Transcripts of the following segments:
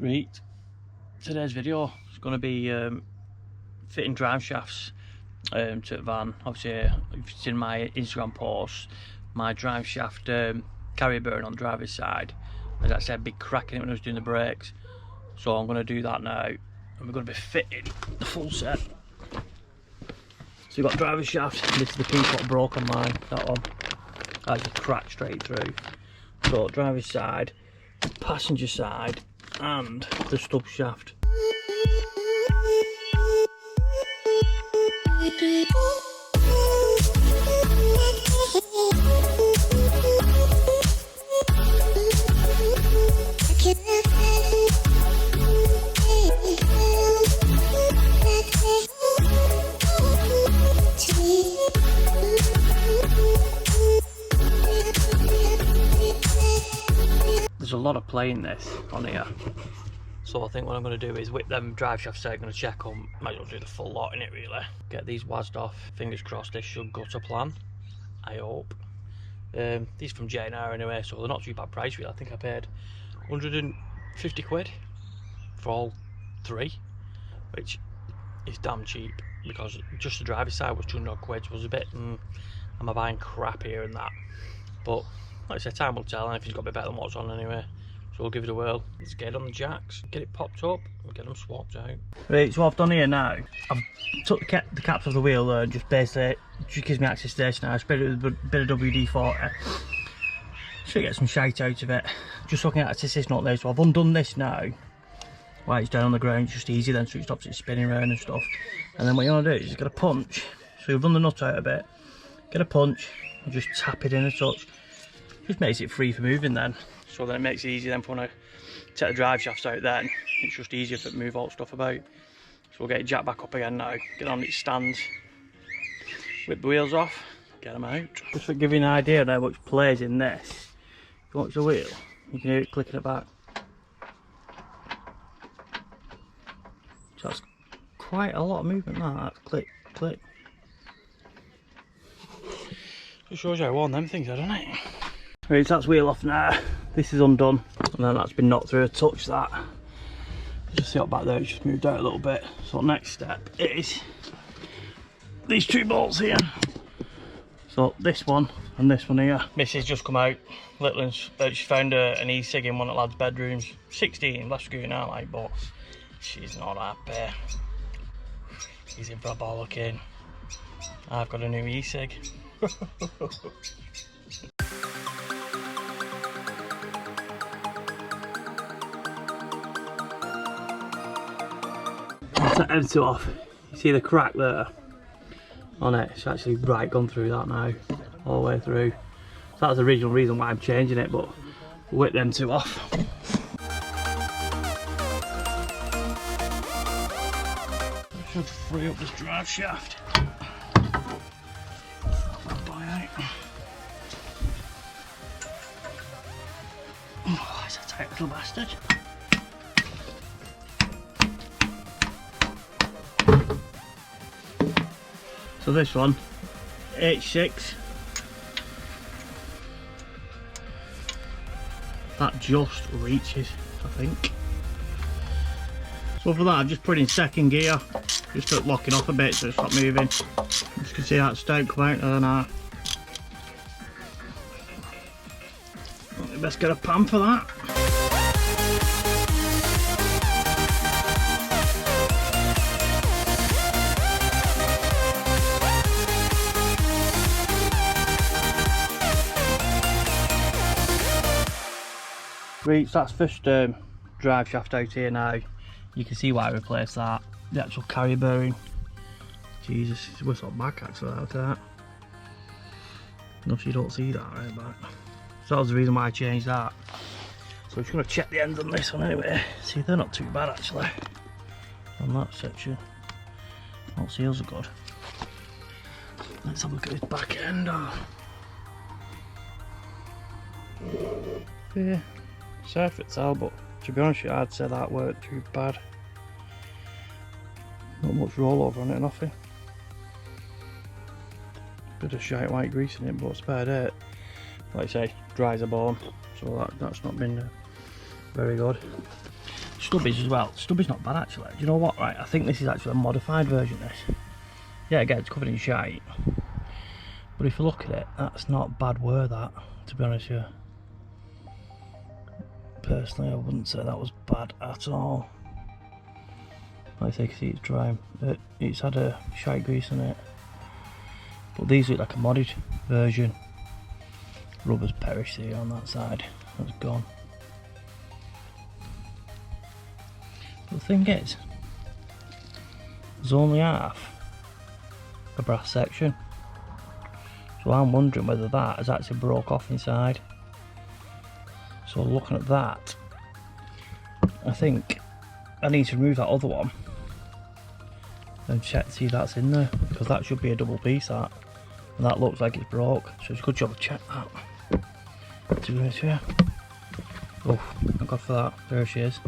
Right, today's video is going to be fitting drive shafts to the van. Obviously, if you've seen my Instagram post, my drive shaft carrier bearing on the driver's side, as I said, big cracking it when I was doing the brakes. So I'm going to do that now, and we're going to be fitting the full set. So you've got driver's shaft. This is the piece what broke on mine. That one actually cracked straight through. So driver's side, passenger side, and the stub shaft. There's a lot of play in this on here, so I think what I'm going to do is with them drive shafts out, I'm going to check on, might as well do the full lot in it really, get these wazzed off. Fingers crossed this should go to plan, I hope. These from J&R anyway, so they're not too bad price really. I think I paid 150 quid for all three, which is damn cheap, because just the driver's side was 200 quid, so it was a bit, am I buying crap here and that? But like I said, time will tell, and if he's got a bit better than what's on anyway, so we'll give it a whirl. Let's get it on the jacks, get it popped up, and get them swapped out. Right, so what I've done here now, I've took the caps off the wheel and just basically, just gives me access to this now. I sprayed it with a bit of WD-40. Should get some shite out of it. Just looking at this note there, so I've undone this now. While it's down on the ground, it's just easy then, so it stops it spinning around and stuff. And then what you want to do is just get a punch. So you've run the nut out a bit, get a punch, and just tap it in a touch. Just makes it free for moving then, so then it makes it easy then for when I take the drive shafts out then, it's just easier for it to move all stuff about. So we'll get it jacked back up again now, get on its stands, whip the wheels off, get them out. Just to give you an idea of how much plays in this, if you watch the wheel, you can hear it clicking it back. So that's quite a lot of movement that, click, click. Just shows you how worn them things are, doesn't it? Right, so that's wheel off now. This is undone, and then that's been knocked through a touch. That just see up back there, it's just moved out a little bit. So next step is these two bolts here. So this one and this one here. Missus just come out, little one's, she found an e-cig in one of the lads' bedrooms. 16, left screwing out like, but she's not happy. He's in for a bollocking. I've got a new e-cig. That empty off, you see the crack there on it, it's actually right gone through that now, all the way through. So that's the original reason why I'm changing it, but we'll whip them two off. I should free up this drive shaft. Oh, it's a tight little bastard. So this one, H6, that just reaches, I think. So for that I've just put in second gear, just start locking off a bit so it's not moving. You can see that stout come out there now. Best get a pan for that. Right, so that's first drive shaft out here now. You can see why I replaced that. The actual carrier bearing. Jesus, it's whistle back actually out of that. No, you don't see that right back. So that was the reason why I changed that. So I'm just going to check the ends on this one anyway. See, they're not too bad actually. On that section. All seals are good. Let's have a look at this back end. Yeah. Safe it's all, but to be honest with you, I'd say that weren't too bad. Not much rollover on it, nothing. Bit of shite white grease in it, but spared it. Like I say, dry as a bone, so that's not been very good. stubbies as well. Stubbies not bad actually. Do you know what, right? I think this is actually a modified version of this. Yeah, again, it's covered in shite. But if you look at it, that's not bad wear, that, to be honest with you. Personally, I wouldn't say that was bad at all. Like I say, it's dry. It's had a shite grease on it. But these look like a modded version. Rubber's perished here on that side. That's gone. But the thing is, there's only half a brass section. So I'm wondering whether that has actually broke off inside. So looking at that, I think I need to remove that other one and check to see if that's in there, because that should be a double piece, that, and that looks like it's broke. So it's a good job to check that. To be honest with you. Oh, thank God for that. There she is.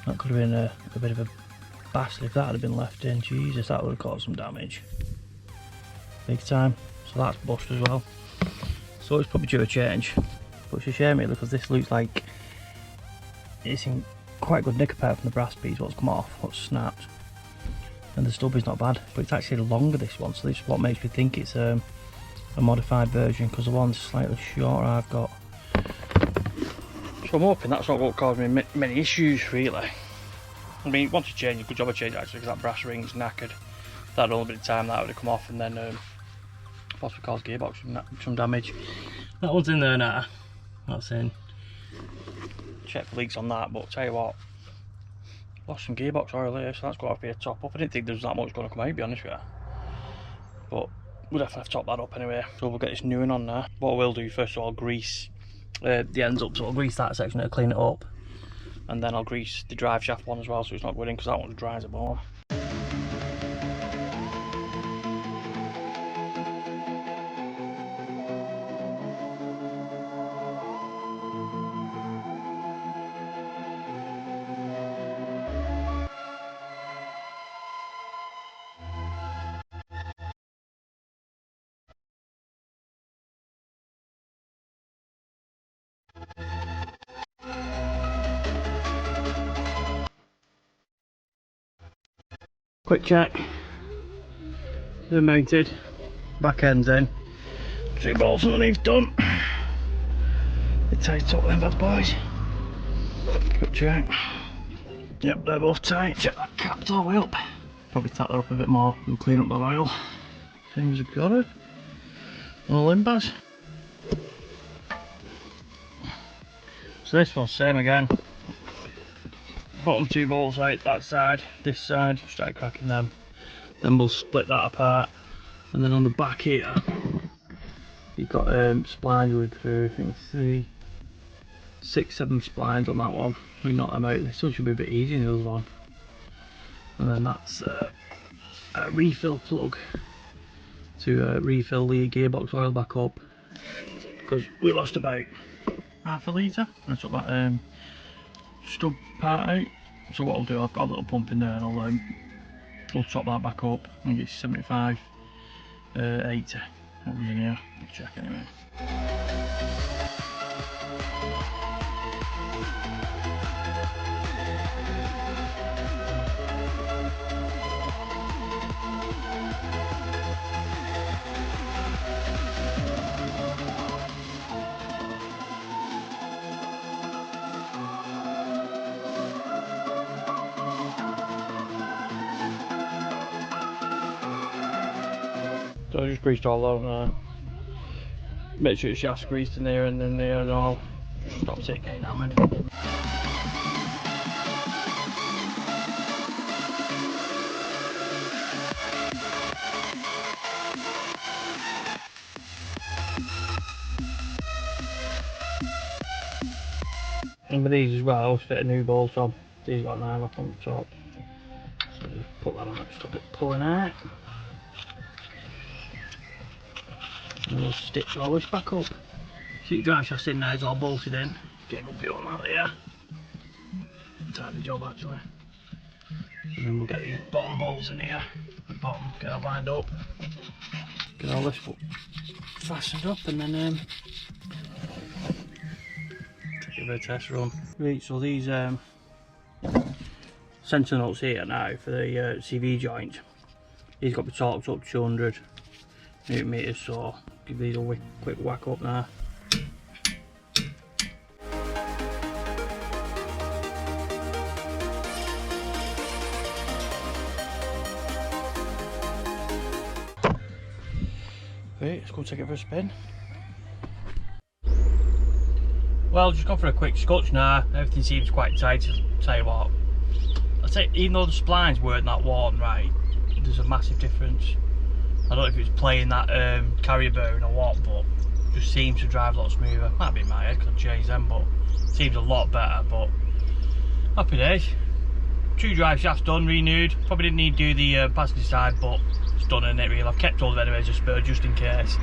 That could have been a bit of a bastard if that had been left in. Jesus, that would have caused some damage. Big time. So that's bust as well. So it's probably due a change. But it's a shame really, because this looks like it's in quite good nick apart from the brass piece, what's come off, what's snapped. And the stub is not bad, but it's actually longer, this one, so this is what makes me think it's a modified version, because the one's slightly shorter I've got. So I'm hoping that's not what caused me many issues really. I mean, once you change, a good job of changing actually, because that brass ring's knackered. If that had only been time, that would have come off and then possibly caused gearbox some damage. That one's in there now. That's in. Check for leaks on that, but tell you what, lost some gearbox oil here, so that's got to be a top up. I didn't think there was that much going to come out, to be honest with you. But we'll definitely have to top that up anyway. So we'll get this new one on there. What I will do first of all, grease the ends up, so I'll grease that section to clean it up. And then I'll grease the drive shaft one as well, so it's not going in, because that one's dry as a bone. Quick check. They're mounted. Back end's in. 2 bolts underneath done. They tight up them bad boys. Quick check. Yep, they're both tight. Check that cap all the way up. Probably tap that up a bit more and clean up the oil. Things have got it. All limbers. So this one's same again. Bottom 2 bolts out that side, this side, start cracking them. Then we'll split that apart. And then on the back here, you've got splines with I think 3, 6, 7 splines on that one. We knock them out. This one should be a bit easier than the other one. And then that's a refill plug to refill the gearbox oil back up, because we lost about half a litre. I took that stub part out. So what I'll do, I've got a little pump in there, and I'll top that back up and get 75, 80. What was in here? I'll check anyway. So I just greased all over. Make sure the shaft's greased in there and then there and all. Stop it getting hammered. And with these as well, I always fit a new bolt on. These got an eye lock on the top. So just put that on, stop it pulling out. And we'll stitch all this back up. See, the drive shaft's in there, it's all bolted in. Getting up beyond that there. Tidy job actually. And then we'll get these bottom bolts in here. The bottom, get that lined up. Get all this fastened up and then take a bit of test run. Right, so these Sensor notes here now for the CV joint. These got to be torqued up to 200 Newton meters, so give these a quick whack up now. Right, let's go take it for a spin. Well, just gone for a quick scotch now. Everything seems quite tight. I'll tell you what, I'd say even though the splines weren't that worn, right, there's a massive difference. I don't know if it was playing that carrier bearing or what, but it just seems to drive a lot smoother. Might be in my head because I've changed them, but it seems a lot better. But happy days. 2 drive shafts done, renewed. Probably didn't need to do the passenger side, but it's done in it really. I've kept all of it anyways, just in case.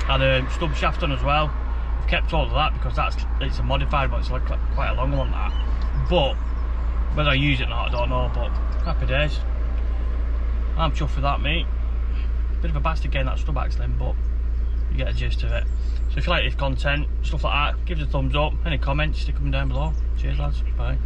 And stub shaft on as well. I've kept all of that because it's a modified one, it's like quite a long one that. But whether I use it or not, I don't know. But happy days. I'm chuffed with that, mate. Bit of a bastard getting that stub axle in, but you get a gist of it. So if you like this content, stuff like that, give us a thumbs up. Any comments, stick them down below. Cheers lads, bye.